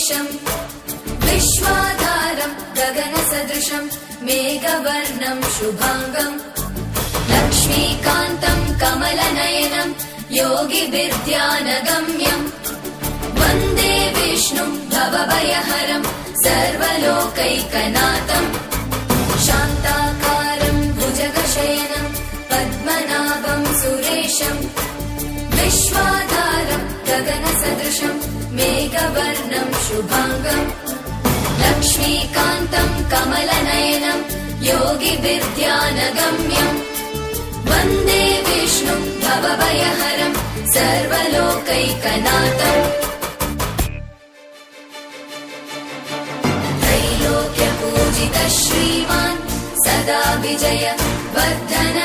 सुरेशम् विश्वाधारम् गगनसदृशम् मेघवर्णम् शुभाङ्गम् लक्ष्मीकान्तम् कमलनयनम् योगिभिर्ध्यानगम्यम् वन्दे विष्णुम् भवभयहरम् सर्वलोकैकनाथम् शान्ताकारम् भुजगशयनम् पद्मनाभम् सुरेशम् विश्वाधारम् गगनसदृशम् मेघवर्णम् शुभाङ्गम् लक्ष्मीकान्तम् कमलनयनम् योगिभिर्ध्यानगम्यम् वन्दे विष्णुम् भवभयहरम् सर्वलोकैकनाथम् त्रैलोक्यपूजितः श्रीमान् सदा विजय वर्धन